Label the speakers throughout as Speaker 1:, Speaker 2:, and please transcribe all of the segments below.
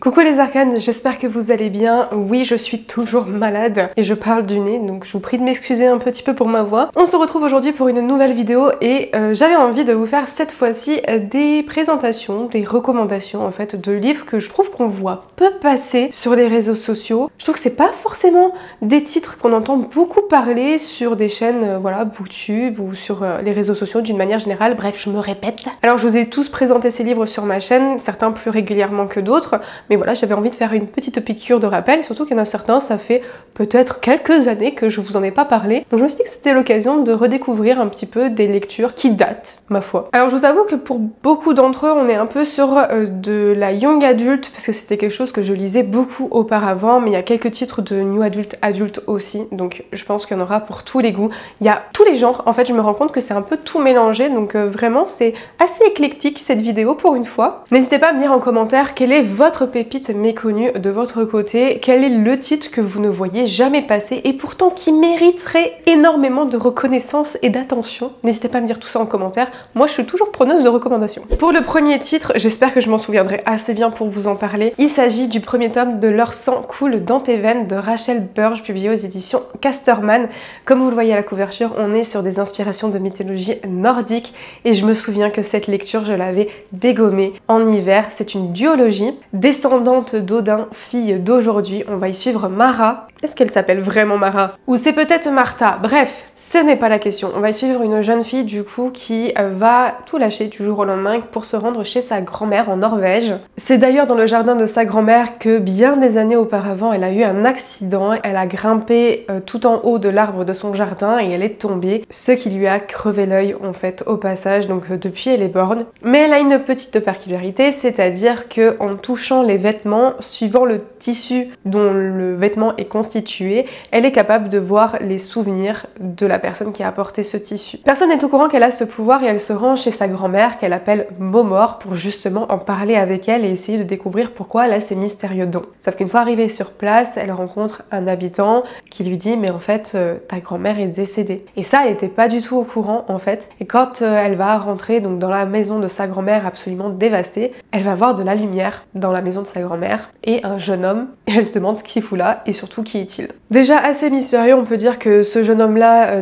Speaker 1: Coucou les arcanes, j'espère que vous allez bien. Oui, je suis toujours malade et je parle du nez, donc je vous prie de m'excuser un petit peu pour ma voix. On se retrouve aujourd'hui pour une nouvelle vidéo et j'avais envie de vous faire cette fois-ci des présentations, des recommandations en fait de livres que je trouve qu'on voit peu passer sur les réseaux sociaux. Je trouve que c'est pas forcément des titres qu'on entend beaucoup parler sur des chaînes voilà, Booktube ou sur les réseaux sociaux d'une manière générale. Bref, je me répète. Alors je vous ai tous présenté ces livres sur ma chaîne, certains plus régulièrement que d'autres. Mais voilà, j'avais envie de faire une petite piqûre de rappel, surtout qu'il y en a certains, ça fait peut-être quelques années que je vous en ai pas parlé. Donc je me suis dit que c'était l'occasion de redécouvrir un petit peu des lectures qui datent, ma foi. Alors je vous avoue que pour beaucoup d'entre eux, on est un peu sur de la young adult, parce que c'était quelque chose que je lisais beaucoup auparavant, mais il y a quelques titres de new adulte aussi, donc je pense qu'il y en aura pour tous les goûts. Il y a tous les genres, en fait je me rends compte que c'est un peu tout mélangé, donc vraiment c'est assez éclectique cette vidéo pour une fois. N'hésitez pas à me dire en commentaire quel est votre pépite méconnue de votre côté, quel est le titre que vous ne voyez jamais passer et pourtant qui mériterait énormément de reconnaissance et d'attention. N'hésitez pas à me dire tout ça en commentaire, moi je suis toujours preneuse de recommandations. Pour le premier titre, j'espère que je m'en souviendrai assez bien pour vous en parler, il s'agit du premier tome de Leur sang coule dans tes veines de Rachel Burge, publié aux éditions Casterman. Comme vous le voyez à la couverture, on est sur des inspirations de mythologie nordique et je me souviens que cette lecture, je l'avais dégommée en hiver. C'est une duologie, descendante d'Odin, fille d'aujourd'hui. On va y suivre Mara. Est-ce qu'elle s'appelle vraiment Mara? Ou c'est peut-être Martha? Bref, ce n'est pas la question. On va y suivre une jeune fille du coup qui va tout lâcher du jour au lendemain pour se rendre chez sa grand-mère en Norvège. C'est d'ailleurs dans le jardin de sa grand-mère que bien des années auparavant, elle a eu un accident. Elle a grimpé tout en haut de l'arbre de son jardin et elle est tombée, ce qui lui a crevé l'œil en fait au passage. Donc depuis elle est borgne. Mais elle a une petite particularité, c'est-à-dire que en touchant les vêtements, suivant le tissu dont le vêtement est constitué, elle est capable de voir les souvenirs de la personne qui a apporté ce tissu. Personne n'est au courant qu'elle a ce pouvoir et elle se rend chez sa grand-mère qu'elle appelle Momor pour justement en parler avec elle et essayer de découvrir pourquoi elle a ces mystérieux dons. Sauf qu'une fois arrivée sur place, elle rencontre un habitant qui lui dit mais en fait ta grand-mère est décédée. Et ça elle n'était pas du tout au courant en fait. Et quand elle va rentrer donc dans la maison de sa grand-mère absolument dévastée, elle va voir de la lumière dans la maison de sa grand-mère et un jeune homme et elle se demande ce qu'il fout là et surtout qui est-il. Déjà assez mystérieux, on peut dire que ce jeune homme là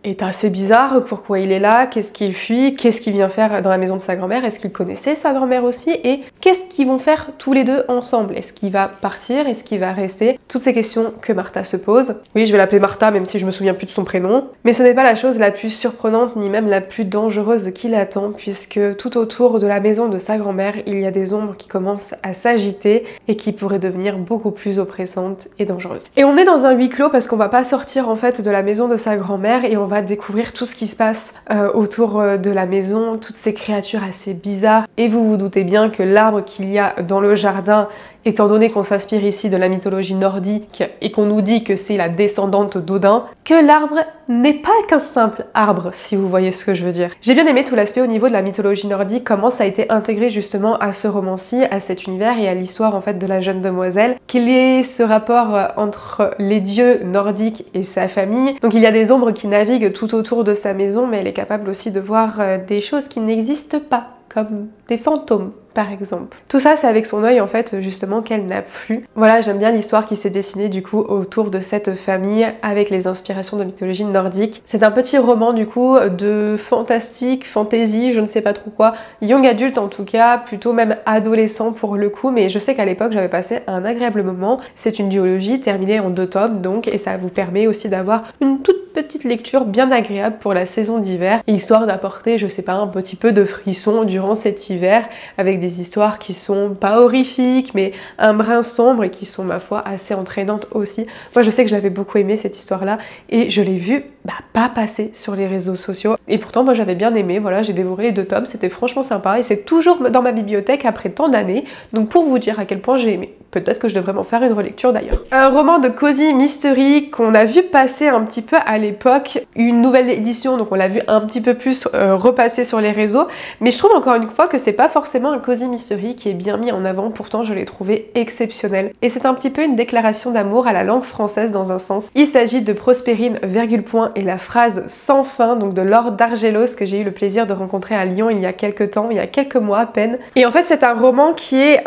Speaker 1: est assez bizarre. Pourquoi il est là? Qu'est-ce qu'il fuit? Qu'est-ce qu'il vient faire dans la maison de sa grand-mère? Est-ce qu'il connaissait sa grand-mère aussi? Et qu'est-ce qu'ils vont faire tous les deux ensemble? Est-ce qu'il va partir? Est-ce qu'il va rester? Toutes ces questions que Martha se pose. Oui, je vais l'appeler Martha même si je me souviens plus de son prénom. Mais ce n'est pas la chose la plus surprenante ni même la plus dangereuse qui l'attend, puisque tout autour de la maison de sa grand-mère, il y a des ombres qui commencent à s'agiter et qui pourraient devenir beaucoup plus oppressantes et dangereuses. Et on est dans un huis clos parce qu'on va pas sortir en fait de la maison de sa grand-mère et on va découvrir tout ce qui se passe autour de la maison, toutes ces créatures assez bizarres. Et vous vous doutez bien que l'arbre qu'il y a dans le jardin, étant donné qu'on s'inspire ici de la mythologie nordique et qu'on nous dit que c'est la descendante d'Odin, que l'arbre n'est pas qu'un simple arbre, si vous voyez ce que je veux dire. J'ai bien aimé tout l'aspect au niveau de la mythologie nordique, comment ça a été intégré justement à ce roman-ci, à cet univers et à l'histoire en fait de la jeune demoiselle, qu'il y ait ce rapport entre les dieux nordiques et sa famille. Donc il y a des ombres qui naviguent tout autour de sa maison, mais elle est capable aussi de voir des choses qui n'existent pas, comme des fantômes par exemple. Tout ça c'est avec son œil en fait justement qu'elle n'a plus. Voilà, j'aime bien l'histoire qui s'est dessinée du coup autour de cette famille avec les inspirations de mythologie nordique. C'est un petit roman du coup de fantastique, fantasy, je ne sais pas trop quoi, young adulte en tout cas, plutôt même adolescent pour le coup, mais je sais qu'à l'époque j'avais passé un agréable moment. C'est une duologie terminée en 2 tomes donc et ça vous permet aussi d'avoir une toute petite lecture bien agréable pour la saison d'hiver, histoire d'apporter je sais pas un petit peu de frisson durant cet hiver avec des histoires qui sont pas horrifiques mais un brin sombre et qui sont ma foi assez entraînantes aussi. Moi je sais que je l'avais beaucoup aimé cette histoire là et je l'ai vue pas passer sur les réseaux sociaux et pourtant moi j'avais bien aimé, voilà j'ai dévoré les 2 tomes, c'était franchement sympa et c'est toujours dans ma bibliothèque après tant d'années, donc pour vous dire à quel point j'ai aimé. peut-être que je devrais m'en faire une relecture d'ailleurs. Un roman de Cozy Mystery qu'on a vu passer un petit peu à l'époque, une nouvelle édition, donc on l'a vu un petit peu plus repasser sur les réseaux, mais je trouve encore une fois que c'est pas forcément un Cozy Mystery qui est bien mis en avant, pourtant je l'ai trouvé exceptionnel. Et c'est un petit peu une déclaration d'amour à la langue française dans un sens. Il s'agit de Prospérine, virgule point, et la phrase sans fin, donc de Laure d'Argelos, que j'ai eu le plaisir de rencontrer à Lyon il y a quelques temps, il y a quelques mois à peine. Et en fait c'est un roman qui est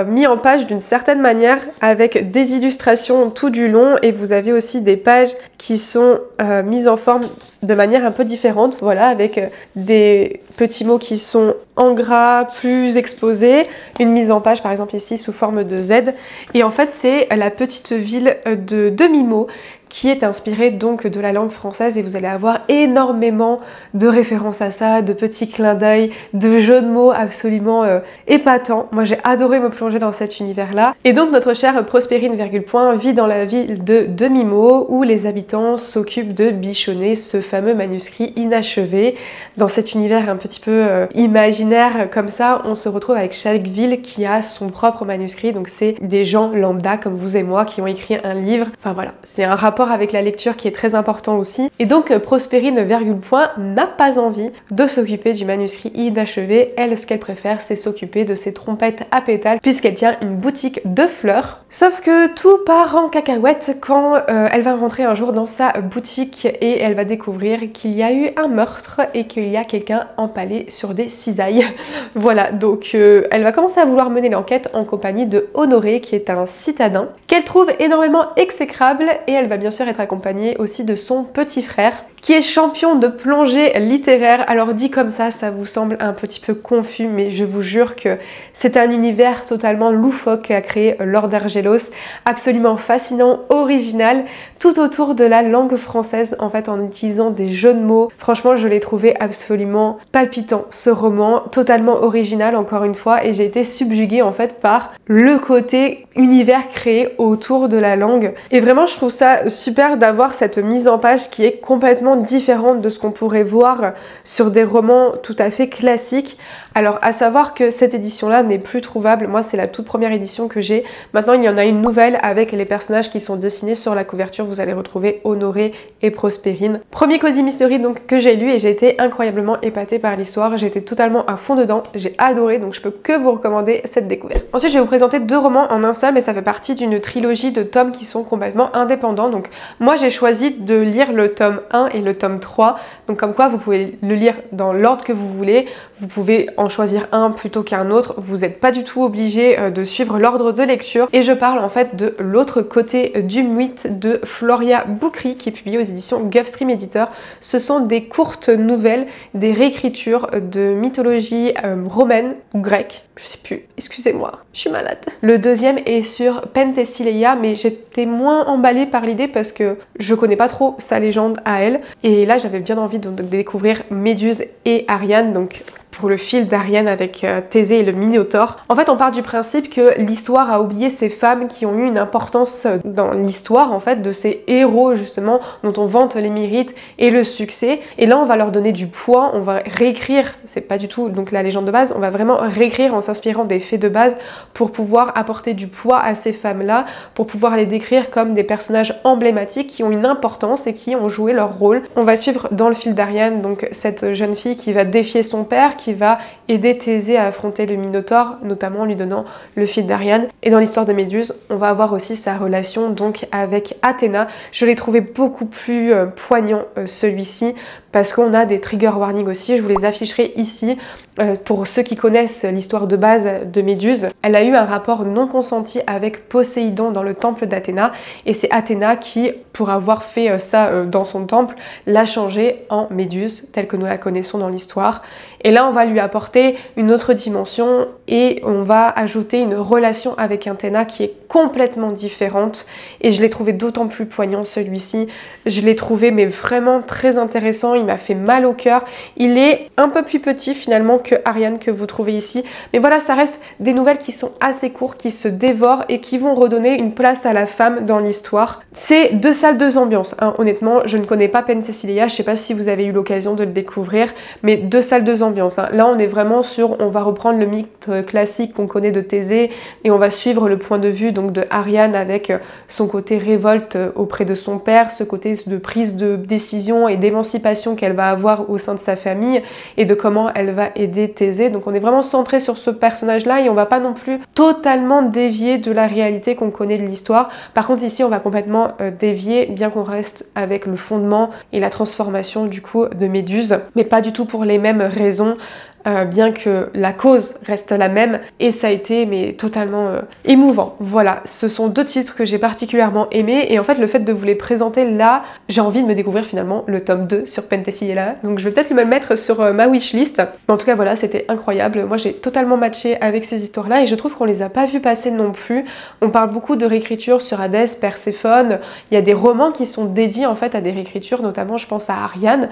Speaker 1: mis en page d'une certaine manière avec des illustrations tout du long et vous avez aussi des pages qui sont mises en forme de manière un peu différente, voilà, avec des petits mots qui sont en gras, plus exposés, une mise en page par exemple ici sous forme de Z, et en fait c'est la petite ville de Demi-Mot qui est inspirée donc de la langue française et vous allez avoir énormément de références à ça, de petits clins d'œil, de jeux de mots absolument épatants. Moi j'ai adoré me plonger dans cet univers-là. Et donc notre chère Prospérine, virgule point, vit dans la ville de Demi-Mot où les habitants s'occupent de bichonner ce fameux manuscrit inachevé. Dans cet univers un petit peu imaginaire comme ça, on se retrouve avec chaque ville qui a son propre manuscrit, donc c'est des gens lambda comme vous et moi qui ont écrit un livre. Enfin voilà, c'est un rapport avec la lecture qui est très important aussi. Et donc Prospérine, virgule point, n'a pas envie de s'occuper du manuscrit inachevé. Elle, ce qu'elle préfère, c'est s'occuper de ses trompettes à pétales puisqu'elle tient une boutique de fleurs. Sauf que tout part en cacahuète quand elle va rentrer un jour dans sa boutique et elle va découvrir qu'il y a eu un meurtre et qu'il y a quelqu'un empalé sur des cisailles. Voilà, donc elle va commencer à vouloir mener l'enquête en compagnie de Honoré qui est un citadin qu'elle trouve énormément exécrable et elle va bien sûr être accompagnée aussi de son petit frère qui est champion de plongée littéraire. Alors dit comme ça vous semble un petit peu confus, mais je vous jure que c'est un univers totalement loufoque qu'a créé Laure d'Argelos, absolument fascinant, original, tout autour de la langue française, en fait en utilisant des jeux de mots. Franchement, je l'ai trouvé absolument palpitant, ce roman, totalement original encore une fois, et j'ai été subjuguée en fait par le côté univers créé autour de la langue. Et vraiment, je trouve ça super d'avoir cette mise en page qui est complètement différente de ce qu'on pourrait voir sur des romans tout à fait classiques. Alors à savoir que cette édition là n'est plus trouvable, moi c'est la toute première édition que j'ai. Maintenant il y en a une nouvelle avec les personnages qui sont dessinés sur la couverture, vous allez retrouver Honoré et Prospérine. Premier Cozy Mystery donc que j'ai lu et j'ai été incroyablement épatée par l'histoire, j'ai été totalement à fond dedans, j'ai adoré, donc je peux que vous recommander cette découverte. Ensuite je vais vous présenter deux romans en un seul, mais ça fait partie d'une trilogie de tomes qui sont complètement indépendants. Donc moi j'ai choisi de lire le tome 1 et le tome 3, donc comme quoi vous pouvez le lire dans l'ordre que vous voulez, vous pouvez en choisir un plutôt qu'un autre, vous n'êtes pas du tout obligé de suivre l'ordre de lecture. Et je parle en fait de L'autre côté du mythe de Floria Boukri qui est publié aux éditions Gulfstream Editor. Ce sont des courtes nouvelles, des réécritures de mythologie romaine ou grecque, je sais plus, excusez-moi, je suis malade. Le deuxième est sur Penthesilea, mais j'étais moins emballée par l'idée parce que je connais pas trop sa légende à elle, et là j'avais bien envie de découvrir Méduse et Ariane, donc pour le fil d'Ariane avec Thésée et le Minotaure. En fait, on part du principe que l'histoire a oublié ces femmes qui ont eu une importance dans l'histoire, en fait, de ces héros, justement, dont on vante les mérites et le succès. Et là, on va leur donner du poids, on va réécrire, c'est pas du tout donc la légende de base, on va vraiment réécrire en s'inspirant des faits de base pour pouvoir apporter du poids à ces femmes-là, pour pouvoir les décrire comme des personnages emblématiques qui ont une importance et qui ont joué leur rôle. On va suivre dans le fil d'Ariane, donc cette jeune fille qui va défier son père, qui va aider Thésée à affronter le Minotaure, notamment en lui donnant le fil d'Ariane. Et dans l'histoire de Méduse, on va avoir aussi sa relation donc avec Athéna. Je l'ai trouvé beaucoup plus poignant celui-ci, parce qu'on a des trigger warnings aussi, je vous les afficherai ici. Pour ceux qui connaissent l'histoire de base de Méduse, elle a eu un rapport non consenti avec Poséidon dans le temple d'Athéna, et c'est Athéna qui, pour avoir fait ça dans son temple, l'a changée en Méduse, telle que nous la connaissons dans l'histoire. Et là, on va lui apporter une autre dimension et on va ajouter une relation avec Athéna qui est complètement différente, et je l'ai trouvé d'autant plus poignant celui-ci. Je l'ai trouvé mais vraiment très intéressant. il m'a fait mal au cœur. Il est un peu plus petit finalement que Ariane que vous trouvez ici. Mais voilà, ça reste des nouvelles qui sont assez courtes, qui se dévorent et qui vont redonner une place à la femme dans l'histoire. C'est deux salles, deux ambiances. Hein. Honnêtement, je ne connais pas Penthesilea, je sais pas si vous avez eu l'occasion de le découvrir, mais deux salles, deux ambiances. Hein. Là, on est vraiment sur, on va reprendre le mythe classique qu'on connaît de Thésée et on va suivre le point de vue donc de Ariane avec son côté révolte auprès de son père, ce côté de prise de décision et d'émancipation qu'elle va avoir au sein de sa famille et de comment elle va aider Thésée. Donc on est vraiment centré sur ce personnage-là et on va pas non plus totalement dévier de la réalité qu'on connaît de l'histoire. Par contre ici on va complètement dévier, bien qu'on reste avec le fondement et la transformation du coup de Méduse, mais pas du tout pour les mêmes raisons. Bien que la cause reste la même et ça a été mais totalement émouvant. Voilà, ce sont deux titres que j'ai particulièrement aimés et en fait le fait de vous les présenter là, j'ai envie de me découvrir finalement le tome 2 sur Penthesilea, donc je vais peut-être le mettre sur ma wishlist. Mais en tout cas voilà, c'était incroyable, moi j'ai totalement matché avec ces histoires là et je trouve qu'on les a pas vues passer non plus. On parle beaucoup de réécriture sur Hadès, Perséphone, il y a des romans qui sont dédiés en fait à des réécritures, notamment je pense à Ariane,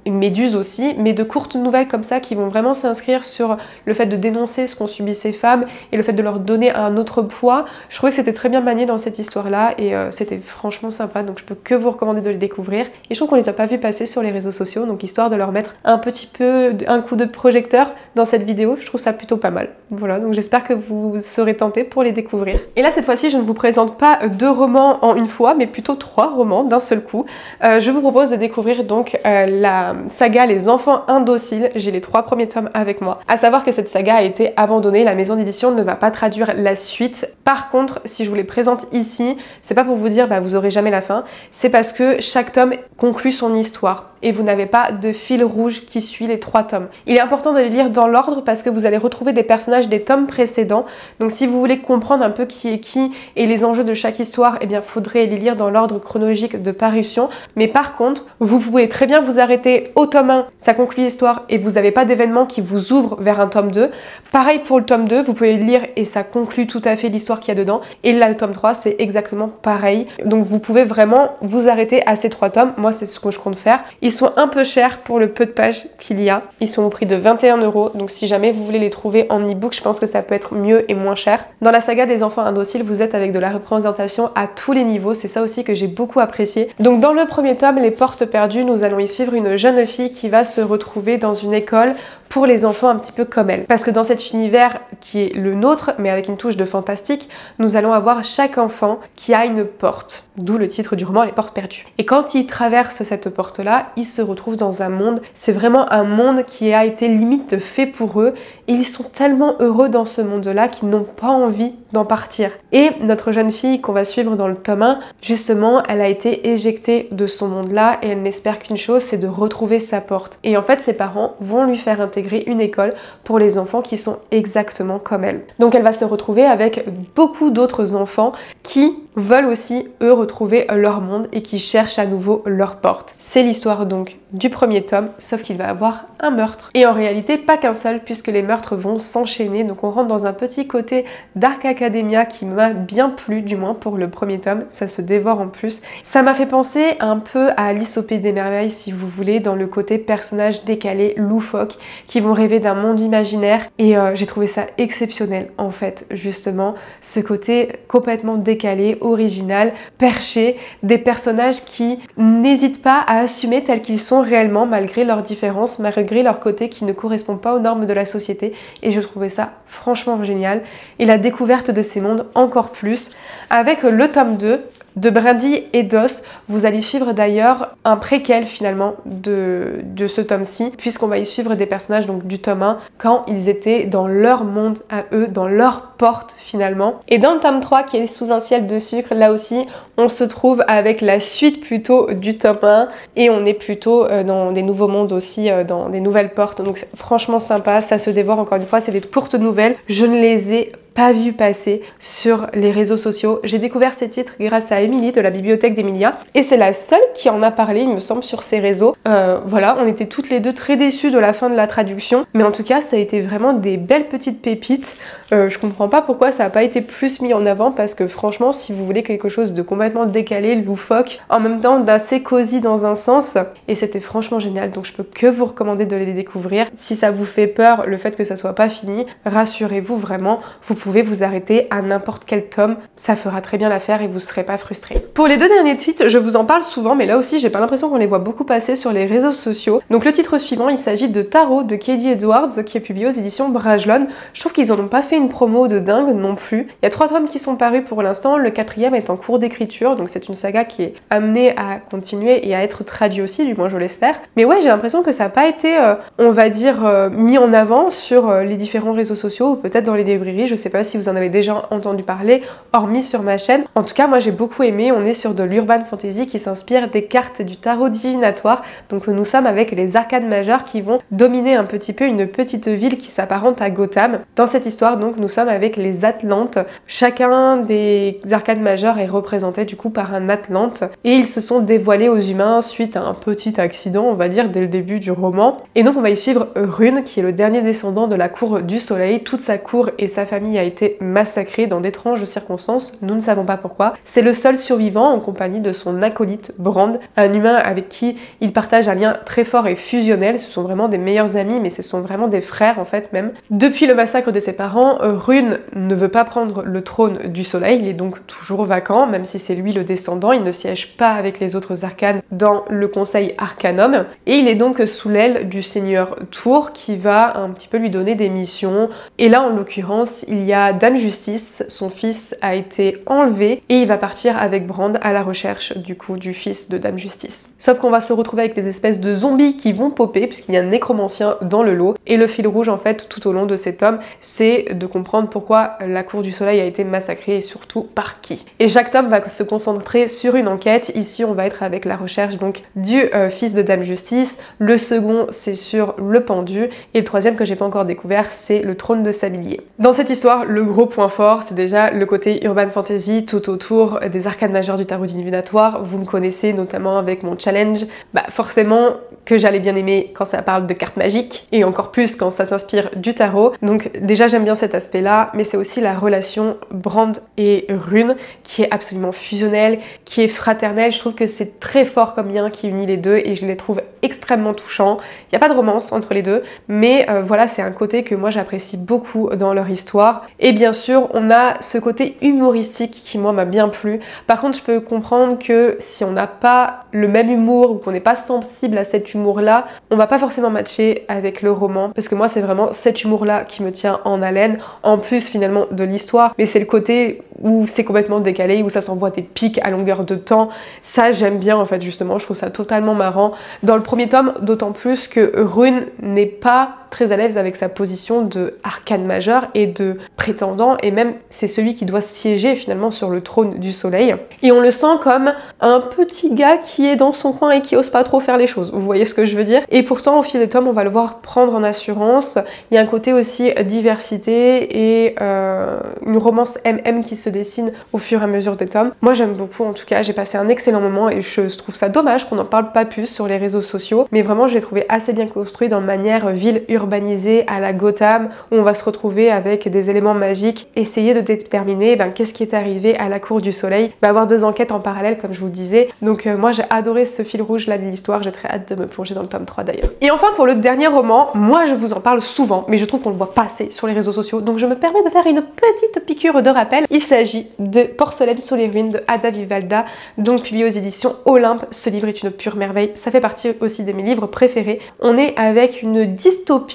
Speaker 1: Méduse aussi, mais de courtes nouvelles comme ça qui vont vraiment s'inscrire sur le fait de dénoncer ce qu'ont subi ces femmes et le fait de leur donner un autre poids. Je trouvais que c'était très bien manié dans cette histoire-là et c'était franchement sympa, donc je peux que vous recommander de les découvrir. Et je trouve qu'on les a pas vus passer sur les réseaux sociaux, donc histoire de leur mettre un petit peu un coup de projecteur dans cette vidéo, je trouve ça plutôt pas mal. Voilà, donc j'espère que vous serez tentés pour les découvrir. Et là cette fois-ci, je ne vous présente pas deux romans en une fois, mais plutôt trois romans d'un seul coup. Je vous propose de découvrir donc la saga Les Enfants Indociles. J'ai les 3 premiers tomes avec moi. À savoir que cette saga a été abandonnée, la maison d'édition ne va pas traduire la suite. Par contre, si je vous les présente ici, c'est pas pour vous dire bah vous aurez jamais la fin, c'est parce que chaque tome conclut son histoire et vous n'avez pas de fil rouge qui suit les 3 tomes. Il est important de les lire dans l'ordre parce que vous allez retrouver des personnages des tomes précédents. Donc si vous voulez comprendre un peu qui est qui et les enjeux de chaque histoire, eh bien faudrait les lire dans l'ordre chronologique de parution. Mais par contre, vous pouvez très bien vous arrêter au tome 1, ça conclut l'histoire et vous n'avez pas d'événement qui vous ouvre vers un tome 2. Pareil pour le tome 2, vous pouvez le lire et ça conclut tout à fait l'histoire qu'il y a dedans. Et là, le tome 3, c'est exactement pareil. Donc vous pouvez vraiment vous arrêter à ces 3 tomes. Moi, c'est ce que je compte faire. Ils sont un peu chers pour le peu de pages qu'il y a. Ils sont au prix de 21 €. Donc si jamais vous voulez les trouver en e-book, je pense que ça peut être mieux et moins cher. Dans la saga des Enfants Indociles, vous êtes avec de la représentation à tous les niveaux. C'est ça aussi que j'ai beaucoup apprécié. Donc dans le premier tome, Les Portes Perdues, nous allons y suivre une jeune fille qui va se retrouver dans une école pour les enfants un petit peu comme elle. Parce que dans cet univers qui est le nôtre, mais avec une touche de fantastique, nous allons avoir chaque enfant qui a une porte. D'où le titre du roman, Les Portes Perdues. Et quand ils traversent cette porte-là, ils se retrouvent dans un monde, c'est vraiment un monde qui a été limite fait pour eux. Et ils sont tellement heureux dans ce monde-là qu'ils n'ont pas envie d'en partir. Et notre jeune fille qu'on va suivre dans le tome 1, justement, elle a été éjectée de ce monde-là et elle n'espère qu'une chose, c'est de retrouver sa porte. Et en fait, ses parents vont lui faire intégrer une école pour les enfants qui sont exactement comme elle. Donc elle va se retrouver avec beaucoup d'autres enfants qui veulent aussi, eux, retrouver leur monde et qui cherchent à nouveau leur porte. C'est l'histoire donc du premier tome, sauf qu'il va avoir un meurtre. Et en réalité, pas qu'un seul, puisque les meurtres vont s'enchaîner. Donc on rentre dans un petit côté Dark Academia qui m'a bien plu, du moins pour le premier tome. Ça se dévore en plus. Ça m'a fait penser un peu à Alice au Pays des Merveilles, si vous voulez, dans le côté personnages décalés, loufoques, qui vont rêver d'un monde imaginaire. Et j'ai trouvé ça exceptionnel, en fait, justement. Ce côté complètement décalé, original, perché, des personnages qui n'hésitent pas à assumer tels qu'ils sont réellement, malgré leurs différences, malgré leur côté qui ne correspond pas aux normes de la société. Et je trouvais ça franchement génial. Et la découverte de ces mondes encore plus. Avec le tome 2, de Brindille et d'Os, vous allez suivre d'ailleurs un préquel finalement de ce tome-ci, puisqu'on va y suivre des personnages donc du tome 1 quand ils étaient dans leur monde à eux, dans leur porte finalement. Et dans le tome 3 qui est Sous un ciel de sucre, là aussi on se trouve avec la suite plutôt du tome 1 et on est plutôt dans des nouveaux mondes aussi, dans des nouvelles portes. Donc c'est franchement sympa, ça se dévore encore une fois, c'est des courtes nouvelles. Je ne les ai pas vu passer sur les réseaux sociaux. J'ai découvert ces titres grâce à Émilie de la bibliothèque d'Emilia et c'est la seule qui en a parlé, il me semble, sur ses réseaux. Voilà, on était toutes les deux très déçues de la fin de la traduction, mais en tout cas ça a été vraiment des belles petites pépites. Je comprends pas pourquoi ça n'a pas été plus mis en avant, parce que franchement, si vous voulez quelque chose de complètement décalé, loufoque, en même temps d'assez cosy dans un sens, et c'était franchement génial, donc je peux que vous recommander de les découvrir. Si ça vous fait peur, le fait que ça soit pas fini, rassurez-vous vraiment, vous pouvez vous arrêter à n'importe quel tome, ça fera très bien l'affaire et vous serez pas frustré. Pour les deux derniers titres, je vous en parle souvent, mais là aussi j'ai pas l'impression qu'on les voit beaucoup passer sur les réseaux sociaux. Donc le titre suivant, il s'agit de Tarot de Katie Edwards, qui est publié aux éditions Brajlon. Je trouve qu'ils en ont pas fait une promo de dingue non plus. Il y a 3 tomes qui sont parus pour l'instant, le 4e est en cours d'écriture, donc c'est une saga qui est amenée à continuer et à être traduit aussi, du moins je l'espère. Mais ouais, j'ai l'impression que ça n'a pas été, on va dire, mis en avant sur les différents réseaux sociaux ou peut-être dans les librairies. Je sais pas si vous en avez déjà entendu parler, hormis sur ma chaîne. En tout cas, moi j'ai beaucoup aimé. On est sur de l'urban fantasy qui s'inspire des cartes du tarot divinatoire. Donc nous sommes avec les arcanes majeures qui vont dominer un petit peu une petite ville qui s'apparente à Gotham. Dans cette histoire, donc, nous sommes avec les Atlantes. Chacun des arcanes majeures est représenté du coup par un Atlante et ils se sont dévoilés aux humains suite à un petit accident, on va dire, dès le début du roman. Et donc on va y suivre Rune, qui est le dernier descendant de la cour du soleil. Toute sa cour et sa famille a été massacrée dans d'étranges circonstances, nous ne savons pas pourquoi. C'est le seul survivant en compagnie de son acolyte Brand, un humain avec qui il partage un lien très fort et fusionnel. Ce sont vraiment des meilleurs amis, mais ce sont vraiment des frères en fait même. Depuis le massacre de ses parents, Rune ne veut pas prendre le trône du soleil, il est donc toujours vacant, même si c'est lui le descendant, il ne siège pas avec les autres arcanes dans le conseil Arcanum, et il est donc sous l'aile du seigneur Tour qui va un petit peu lui donner des missions. Et là en l'occurrence, il y a Dame Justice, son fils a été enlevé et il va partir avec Brand à la recherche du coup du fils de Dame Justice. Sauf qu'on va se retrouver avec des espèces de zombies qui vont popper puisqu'il y a un nécromancien dans le lot, et le fil rouge en fait tout au long de cet tome, c'est de comprendre pourquoi la cour du soleil a été massacrée et surtout par qui. Et chaque tome va se concentrer sur une enquête. Ici on va être avec la recherche donc du fils de Dame Justice, le second c'est sur le pendu, et le troisième que j'ai pas encore découvert c'est le trône de Sablier. Dans cette histoire, le gros point fort c'est déjà le côté urban fantasy tout autour des arcanes majeures du tarot divinatoire. Vous me connaissez notamment avec mon challenge, forcément que j'allais bien aimer quand ça parle de cartes magiques et encore plus quand ça s'inspire du tarot. Donc déjà j'aime bien cet aspect là, mais c'est aussi la relation Brand et Rune qui est absolument fusionnelle, qui est fraternelle. Je trouve que c'est très fort comme lien qui unit les deux et je les trouve extrêmement touchants. Il n'y a pas de romance entre les deux, mais voilà, c'est un côté que moi j'apprécie beaucoup dans leur histoire. Et bien sûr on a ce côté humoristique qui moi m'a bien plu. Par contre je peux comprendre que si on n'a pas le même humour ou qu'on n'est pas sensible à cet humour là, on va pas forcément matcher avec le roman, parce que moi c'est vraiment cet humour là qui me tient en haleine, en plus finalement de l'histoire, mais c'est le côté où c'est complètement décalé, où ça s'envoie des pics à longueur de temps. Ça j'aime bien en fait, justement, je trouve ça totalement marrant. Dans le premier tome, d'autant plus que Rune n'est pas très à l'aise avec sa position de arcane majeur et de prétendant, et même c'est celui qui doit siéger finalement sur le trône du soleil. Et on le sent comme un petit gars qui est dans son coin et qui ose pas trop faire les choses. Vous voyez ce que je veux dire? Et pourtant au fil des tomes, on va le voir prendre en assurance. Il y a un côté aussi diversité et une romance MM qui se dessine au fur et à mesure des tomes. Moi j'aime beaucoup, en tout cas j'ai passé un excellent moment et je trouve ça dommage qu'on n'en parle pas plus sur les réseaux sociaux, mais vraiment je l'ai trouvé assez bien construit dans manière ville urbanisée à la Gotham, où on va se retrouver avec des éléments magiques, essayer de déterminer qu'est-ce qui est arrivé à la cour du soleil. Il va y avoir 2 enquêtes en parallèle comme je vous le disais, donc moi j'ai adoré ce fil rouge là de l'histoire, j'ai très hâte de me plonger dans le tome 3 d'ailleurs. Et enfin pour le dernier roman, moi je vous en parle souvent, mais je trouve qu'on le voit pas assez sur les réseaux sociaux, donc je me permets de faire une petite piqûre de rappel. Il s'agit de Porcelaine sous les ruines de Ada Vivalda, donc publié aux éditions Olympe. Ce livre est une pure merveille, ça fait partie aussi de mes livres préférés. On est avec une dystopie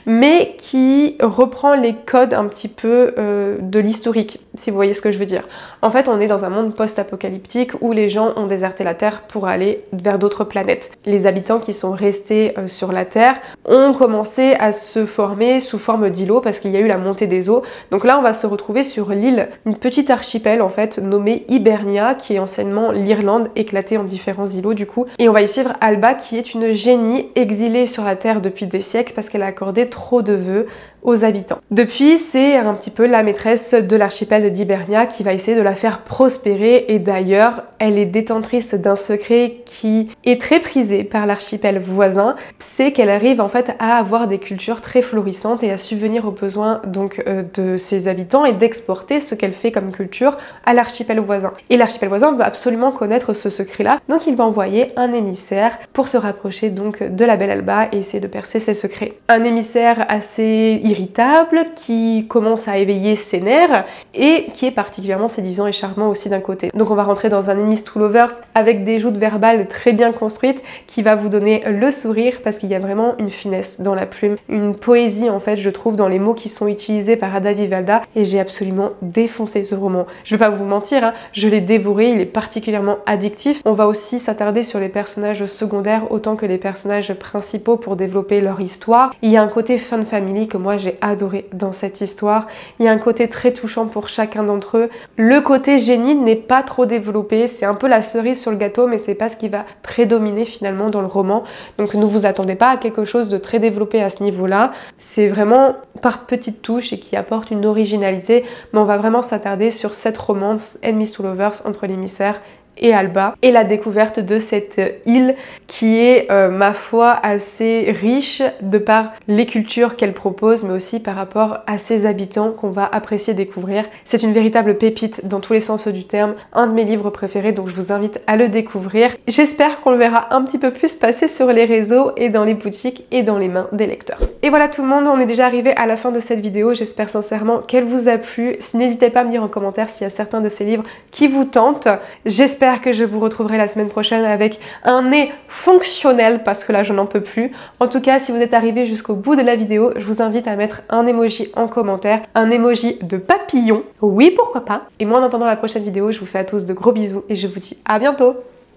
Speaker 1: mais qui reprend les codes un petit peu de l'historique, si vous voyez ce que je veux dire. En fait, on est dans un monde post-apocalyptique où les gens ont déserté la Terre pour aller vers d'autres planètes. Les habitants qui sont restés sur la Terre ont commencé à se former sous forme d'îlots parce qu'il y a eu la montée des eaux. Donc là, on va se retrouver sur l'île, une petit archipel en fait nommé Hibernia, qui est anciennement l'Irlande, éclatée en différents îlots du coup. Et on va y suivre Alba, qui est une génie exilée sur la Terre depuis des siècles parce qu'elle a accordé trop de vœux aux habitants. Depuis, c'est un petit peu la maîtresse de l'archipel d'Hibernia qui va essayer de la faire prospérer, et d'ailleurs, elle est détentrice d'un secret qui est très prisé par l'archipel voisin, c'est qu'elle arrive en fait à avoir des cultures très florissantes et à subvenir aux besoins donc de ses habitants et d'exporter ce qu'elle fait comme culture à l'archipel voisin. Et l'archipel voisin veut absolument connaître ce secret-là, donc il va envoyer un émissaire pour se rapprocher donc de la belle Alba et essayer de percer ses secrets. Un émissaire assez irritable, qui commence à éveiller ses nerfs et qui est particulièrement séduisant et charmant aussi d'un côté. Donc on va rentrer dans un enemies to lovers avec des joutes verbales très bien construites qui va vous donner le sourire parce qu'il y a vraiment une finesse dans la plume, une poésie en fait je trouve dans les mots qui sont utilisés par Ada Vivalda, et j'ai absolument défoncé ce roman. Je vais pas vous mentir, hein, je l'ai dévoré, il est particulièrement addictif. On va aussi s'attarder sur les personnages secondaires autant que les personnages principaux pour développer leur histoire. Il y a un côté fun family que moi j'ai adoré dans cette histoire. Il y a un côté très touchant pour chacun d'entre eux. Le côté génie n'est pas trop développé, c'est un peu la cerise sur le gâteau, mais c'est pas ce qui va prédominer finalement dans le roman. Donc ne vous attendez pas à quelque chose de très développé à ce niveau-là. C'est vraiment par petites touches et qui apporte une originalité, mais on va vraiment s'attarder sur cette romance Enemies to Lovers entre l'émissaire et Alba, et la découverte de cette île qui est, ma foi, assez riche de par les cultures qu'elle propose, mais aussi par rapport à ses habitants qu'on va apprécier découvrir. C'est une véritable pépite dans tous les sens du terme, un de mes livres préférés, donc je vous invite à le découvrir. J'espère qu'on le verra un petit peu plus passer sur les réseaux et dans les boutiques et dans les mains des lecteurs. Et voilà tout le monde, on est déjà arrivé à la fin de cette vidéo, j'espère sincèrement qu'elle vous a plu. N'hésitez pas à me dire en commentaire s'il y a certains de ces livres qui vous tentent. J'espère que je vous retrouverai la semaine prochaine avec un nez fonctionnel parce que là je n'en peux plus. En tout cas, si vous êtes arrivé jusqu'au bout de la vidéo, je vous invite à mettre un emoji en commentaire, un emoji de papillon. Oui, pourquoi pas. Et moi en attendant la prochaine vidéo, je vous fais à tous de gros bisous et je vous dis à bientôt.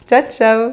Speaker 1: Ciao ciao.